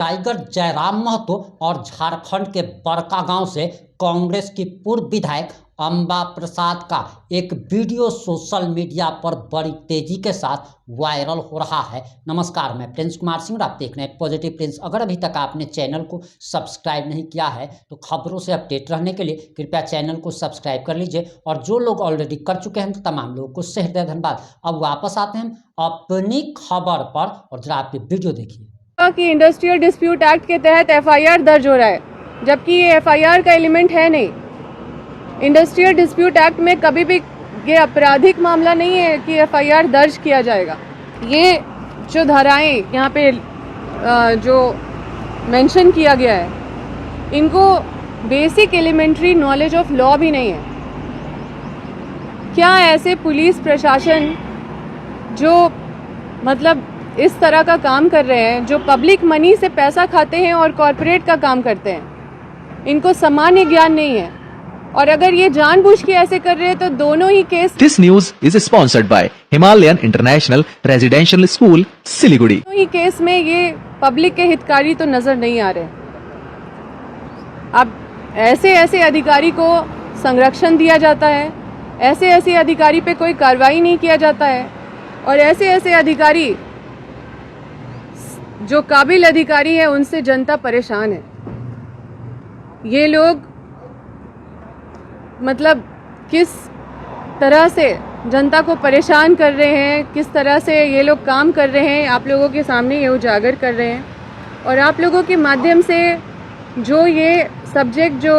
Tiger Jairam Mahato और झारखंड के बड़कागांव से कांग्रेस की पूर्व विधायक अंबा प्रसाद का एक वीडियो सोशल मीडिया पर बड़ी तेजी के साथ वायरल हो रहा है। नमस्कार, मैं प्रिंस कुमार सिंह, आप देख रहे हैं पॉजिटिव प्रिंस। अगर अभी तक आपने चैनल को सब्सक्राइब नहीं किया है तो खबरों से अपडेट रहने के लिए कृपया चैनल को सब्सक्राइब कर लीजिए, और जो लोग ऑलरेडी कर चुके हैं तो तमाम लोगों को हृदय धन्यवाद। अब वापस आते हैं अपनी खबर पर, और जरा आप ये वीडियो देखिए कि इंडस्ट्रियल डिस्प्यूट एक्ट के तहत एफआईआर दर्ज हो रहा है, जबकि ये एफआईआर का एलिमेंट है नहीं। इंडस्ट्रियल डिस्प्यूट एक्ट में कभी भी ये आपराधिक मामला नहीं है कि एफआईआर दर्ज किया जाएगा। ये जो धाराएं यहाँ पे जो मेंशन किया गया है, इनको basic elementary knowledge of law भी नहीं है। क्या ऐसे पुलिस प्रशासन जो मतलब इस तरह का काम कर रहे हैं, जो पब्लिक मनी से पैसा खाते हैं और कॉरपोरेट का काम करते हैं, इनको सामान्य ज्ञान नहीं है। और अगर ये जानबूझ के ऐसे कर रहे हैं तो दोनों ही case. This news is sponsored by Himalayan International Residential School, Siliguri. दोनों ही केस में ये पब्लिक के हितकारी तो नजर नहीं आ रहे। अब ऐसे अधिकारी को संरक्षण दिया जाता है, ऐसे अधिकारी पे कोई कार्रवाई नहीं किया जाता है, और ऐसे अधिकारी जो काबिल अधिकारी है उनसे जनता परेशान है। ये लोग मतलब किस तरह से जनता को परेशान कर रहे हैं, किस तरह से ये लोग काम कर रहे हैं, आप लोगों के सामने ये उजागर कर रहे हैं। और आप लोगों के माध्यम से जो ये सब्जेक्ट जो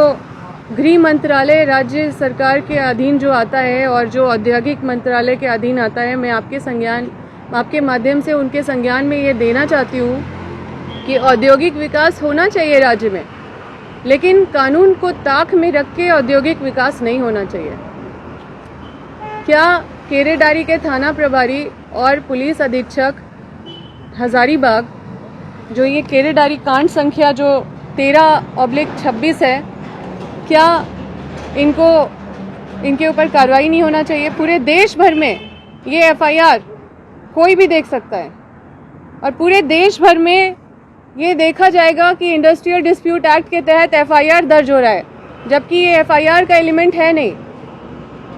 गृह मंत्रालय राज्य सरकार के अधीन जो आता है और जो औद्योगिक मंत्रालय के अधीन आता है, मैं आपके माध्यम से उनके संज्ञान में ये देना चाहती हूँ कि औद्योगिक विकास होना चाहिए राज्य में, लेकिन कानून को ताक में रख के औद्योगिक विकास नहीं होना चाहिए। क्या केरेडारी के थाना प्रभारी और पुलिस अधीक्षक हजारीबाग, जो ये केरेडारी कांड संख्या जो 13/26 है, क्या इनके ऊपर कार्रवाई नहीं होना चाहिए? पूरे देश भर में ये एफआईआर कोई भी देख सकता है, और पूरे देश भर में ये देखा जाएगा कि इंडस्ट्रियल डिस्प्यूट एक्ट के तहत एफआईआर दर्ज हो रहा है, जबकि ये एफआईआर का एलिमेंट है नहीं।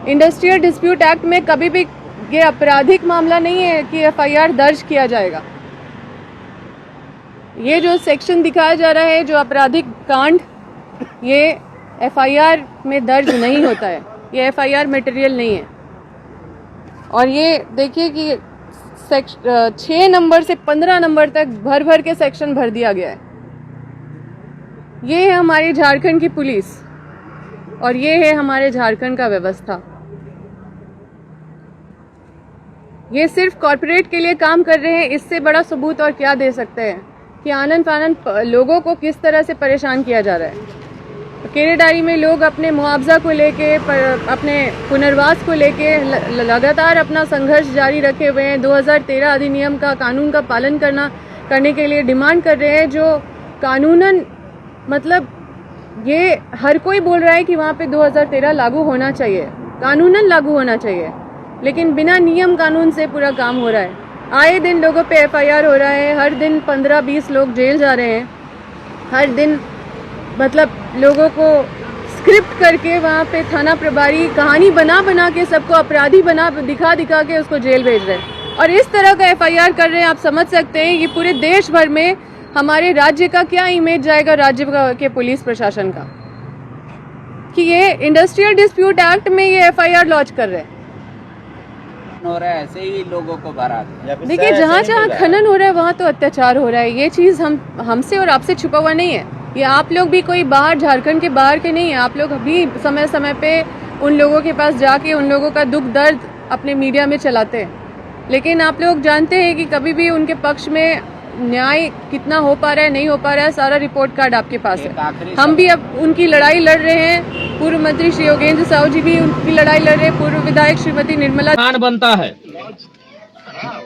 इंडस्ट्रियल डिस्प्यूट एक्ट में कभी भी ये आपराधिक मामला नहीं है कि एफआईआर दर्ज किया जाएगा। ये जो सेक्शन दिखाया जा रहा है, जो आपराधिक कांड, ये एफआईआर में दर्ज नहीं होता है, ये एफआईआर मटेरियल नहीं है। और ये देखिए कि 6 नंबर से 15 नंबर तक भर के सेक्शन भर दिया गया है। ये है हमारी झारखंड की पुलिस, और ये है हमारे झारखंड का व्यवस्था। ये सिर्फ कॉर्पोरेट के लिए काम कर रहे हैं। इससे बड़ा सबूत और क्या दे सकते हैं कि आनन फानन लोगों को किस तरह से परेशान किया जा रहा है। केरेडारी में लोग अपने मुआवजा को लेके, अपने पुनर्वास को लेके लगातार अपना संघर्ष जारी रखे हुए हैं। 2013 अधिनियम का, कानून का पालन करने के लिए डिमांड कर रहे हैं, जो कानूनन मतलब ये हर कोई बोल रहा है कि वहाँ पे 2013 लागू होना चाहिए, कानूनन लागू होना चाहिए, लेकिन बिना नियम कानून से पूरा काम हो रहा है। आए दिन लोगों पे एफआईआर हो रहा है, हर दिन 15-20 लोग जेल जा रहे हैं, हर दिन मतलब लोगों को स्क्रिप्ट करके वहाँ पे थाना प्रभारी कहानी बना के सबको अपराधी दिखा के उसको जेल भेज रहे हैं, और इस तरह का एफआईआर कर रहे हैं। आप समझ सकते हैं ये पूरे देश भर में हमारे राज्य का क्या इमेज जाएगा, राज्य के पुलिस प्रशासन का, कि ये इंडस्ट्रियल डिस्प्यूट एक्ट में ये एफआईआर लॉन्च कर रहे हैं। हो रहा है, ऐसे ही लोगों को भरा दिया। देखिए, जहाँ खनन हो रहा है वहाँ तो अत्याचार हो रहा है। ये चीज़ हमसे और आपसे छुपा हुआ नहीं है। ये आप लोग भी कोई बाहर, झारखंड के बाहर के नहीं है। आप लोग भी समय पे उन लोगों के पास जाके उन लोगों का दुख दर्द अपने मीडिया में चलाते हैं, लेकिन आप लोग जानते हैं कि कभी भी उनके पक्ष में न्याय कितना हो पा रहा है, नहीं हो पा रहा है, सारा रिपोर्ट कार्ड आपके पास है। हम भी अब उनकी लड़ाई लड़ रहे हैं। पूर्व मंत्री श्री योगेंद्र साहू जी भी उनकी लड़ाई लड़ रहे हैं, पूर्व विधायक श्रीमती निर्मला। बनता है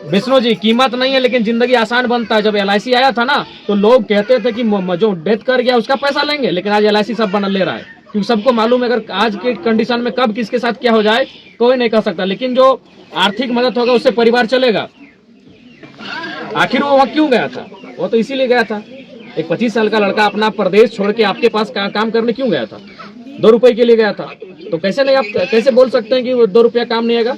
विष्णु जी, कीमत नहीं है लेकिन जिंदगी आसान बनता है। जब एलआईसी आया था ना, तो लोग कहते थे कि जो डेथ कर गया उसका पैसा लेंगे, लेकिन आज एलआईसी सब बना ले रहा है, क्योंकि सबको मालूम है अगर आज के कंडीशन में कब किसके साथ क्या हो जाए कोई नहीं कह सकता। लेकिन जो आर्थिक मदद होगा उससे परिवार चलेगा। आखिर वो वहाँ क्यों गया था? वो तो इसीलिए गया था एक 25 साल का लड़का अपना प्रदेश छोड़ के आपके पास काम करने क्यों गया था? 2 रुपए के लिए गया था। तो कैसे नहीं, आप कैसे बोल सकते हैं कि वो 2 रुपया काम नहीं आएगा?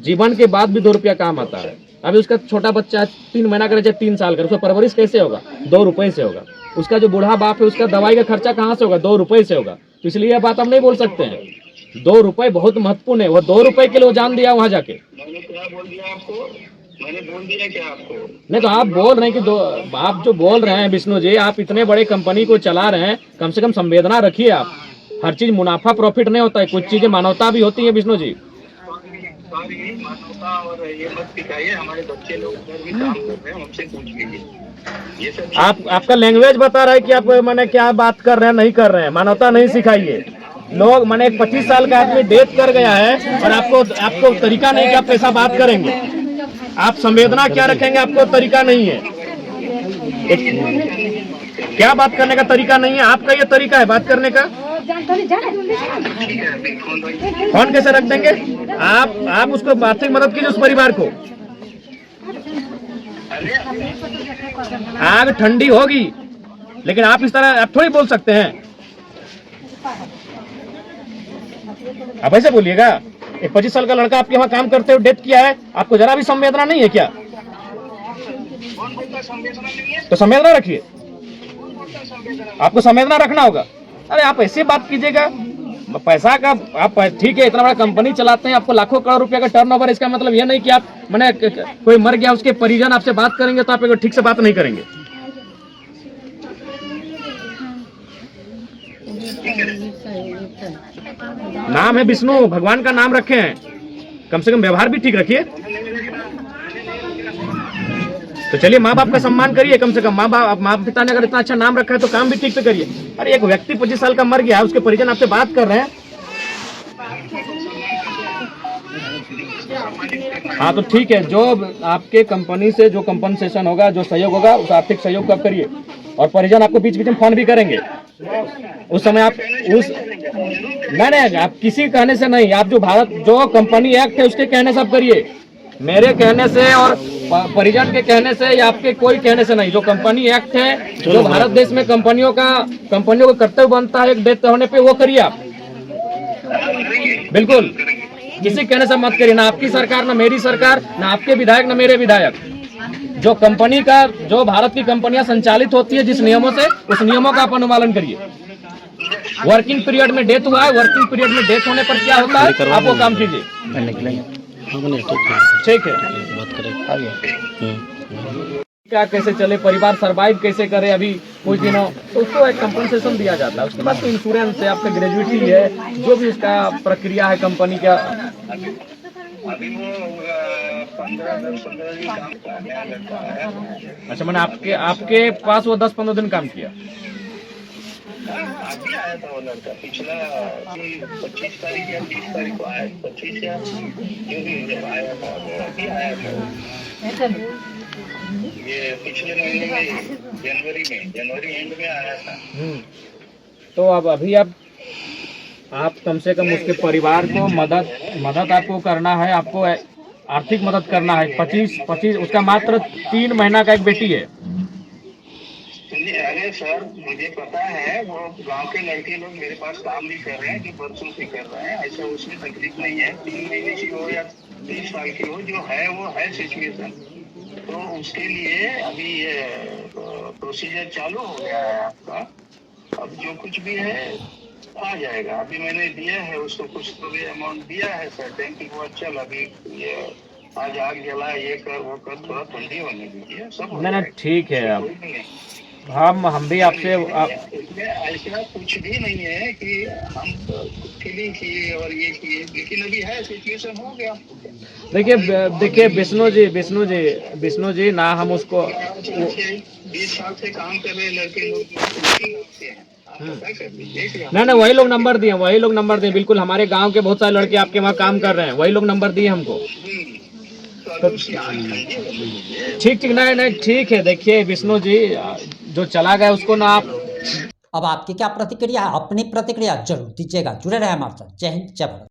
जीवन के बाद भी 2 रुपया काम आता है। अभी उसका छोटा बच्चा 3 महीना का, 3 साल का, उसका परवरिश कैसे होगा? 2 रुपए से होगा। उसका जो बूढ़ा बाप है उसका दवाई का खर्चा कहाँ से होगा? 2 रुपए से होगा। तो इसलिए यह बात हम नहीं बोल सकते हैं। 2 रुपए बहुत महत्वपूर्ण है। वो 2 रुपए के लिए वो जान दिया वहां जाके। मैंने क्या बोल दिया आपको? मैंने बोल दिया क्या आपको? नहीं तो आप बोल रहे हैं कि आप जो बोल रहे हैं विष्णु जी, आप इतने बड़े कंपनी को चला रहे हैं, कम से कम संवेदना रखिए आप। हर चीज मुनाफा प्रॉफिट नहीं होता है, कुछ चीजें मानवता भी होती है विष्णु जी। सॉरी, मानवता और ये मत सिखाइए। हमारे बच्चे लोग उधर भी काम कर रहे हैं, हमसे पूछ लीजिए। ये सब आपका लैंग्वेज बता रहा है कि आप मैंने क्या बात कर रहे हैं, नहीं कर रहे हैं। मानवता नहीं सिखाइए। लोग मैंने 25 साल का आदमी डेथ कर गया है और आपको तरीका नहीं कि आप कैसा बात करेंगे। आप संवेदना क्या रखेंगे, आपको तरीका नहीं है। क्या बात करने का तरीका नहीं है? आपका ये तरीका है बात करने का। फोन कैसे रख देंगे? आप उसको आर्थिक मदद कीजिए, उस परिवार को। आग ठंडी होगी, लेकिन आप इस तरह आप थोड़ी बोल सकते हैं। आप ऐसे बोलिएगा? एक 25 साल का लड़का आपके वहां काम करते हुए डेथ किया है, आपको जरा भी संवेदना नहीं है क्या? तो संवेदना रखिए, आपको संवेदना रखना होगा। अरे आप ऐसे बात कीजिएगा। पैसा का आप ठीक है, इतना बड़ा कंपनी चलाते हैं, आपको लाखों करोड़ रुपए का टर्नओवर। इसका मतलब यह नहीं कि आप मैंने कोई मर गया उसके परिजन आपसे बात करेंगे तो आप ठीक से बात नहीं करेंगे। नाम है विष्णु, भगवान का नाम रखे हैं, कम से कम व्यवहार भी ठीक रखिए। तो चलिए माँ बाप का सम्मान करिए, कम से कम माँ पिता ने अगर इतना अच्छा नाम रखा है तो काम भी ठीक से करिए। अरे एक व्यक्ति 25 साल का मर गया है, उसके परिजन आपसे बात कर रहे हैं। हाँ तो ठीक है, जो आपके कंपनी से जो कंपनसेशन होगा, जो सहयोग होगा, उस आर्थिक सहयोग आप करिए। और परिजन आपको बीच बीच में फोन भी करेंगे। उस समय आप नहीं, आप किसी कहने से नहीं, आप जो कंपनी एक्ट है उसके कहने से आप करिए। मेरे कहने से और परिजन के कहने से या आपके कोई कहने से नहीं। जो कंपनी एक्ट है, जो भारत देश में कंपनियों को कर्तव्य बनता है एक डेथ होने पे, वो करिए आप। बिल्कुल किसी कहने से मत करिए। ना आपकी सरकार, ना मेरी सरकार, ना आपके विधायक, ना मेरे विधायक। जो कंपनी का, जो भारत की कंपनियां संचालित होती है जिस नियमों से, उस नियमों का आप अनुपालन करिए। वर्किंग पीरियड में डेथ हुआ है, वर्किंग पीरियड में डेथ होने पर क्या होता है, आप वो काम कीजिए। ठीक है, बात करें आगे क्या कैसे चले, परिवार सरवाइव कैसे करे अभी कुछ दिनों, तो उसको एक कंपनसेशन दिया जाता है। उसके बाद तो इंश्योरेंस है, आपका ग्रेजुएटी है, जो भी उसका प्रक्रिया है कंपनी का। अभी वो 15 दिन काम करता है। अच्छा, मैंने आपके पास वो 10-15 दिन काम किया। अभी आया था वो लड़का, पिछला 25 तारीख या 30 तारीख को आया, 25 या जो भी जब आया था वो अभी आया था। ये पिछले महीने में जनवरी एंड में आया था। तो अब अभी आप कम से कम उसके परिवार को मदद आपको करना है, आपको आर्थिक मदद करना है। 25 उसका मात्र 3 महीना का एक बेटी है। अरे सर, मुझे पता है, वो गांव के लड़के लोग मेरे पास काम भी कर रहे हैं, जो बरसों से कर रहे हैं। ऐसा उसमें तकलीफ नहीं है। 3 महीने की हो या 30 साल की हो, जो है वो है सिचुएशन। तो उसके लिए अभी ये प्रोसीजर चालू हो गया है आपका। अब जो कुछ भी है आ जाएगा। अभी मैंने दिया है उसको, कुछ तो भी अमाउंट दिया है सर। Thank you. चल अभी ये आज आग जला, ये कर वो कर, थोड़ा ठंडी होने दीजिए, सब ना ठीक है। अब हम भी आपसे इसमें ऐसा कुछ भी नहीं है कि हम फीलिंग किए और ये किए, लेकिन अभी है सिचुएशन हो गया। देखिए विष्णु जी ना, हम उसको 20 साल से काम कर रहे लड़के लोग ना वही लोग नंबर दिए, बिल्कुल हमारे गांव के बहुत सारे लड़के आपके वहाँ काम कर रहे हैं, वही लोग नंबर दिए हमको। तो ठीक नहीं ठीक है। देखिए विष्णु जी, जो चला गया उसको ना आप। अब आपकी क्या प्रतिक्रिया है? अपनी प्रतिक्रिया जरूर दीजिएगा। जुड़े रहे हमारे साथ। जय हिंद, जय भारत।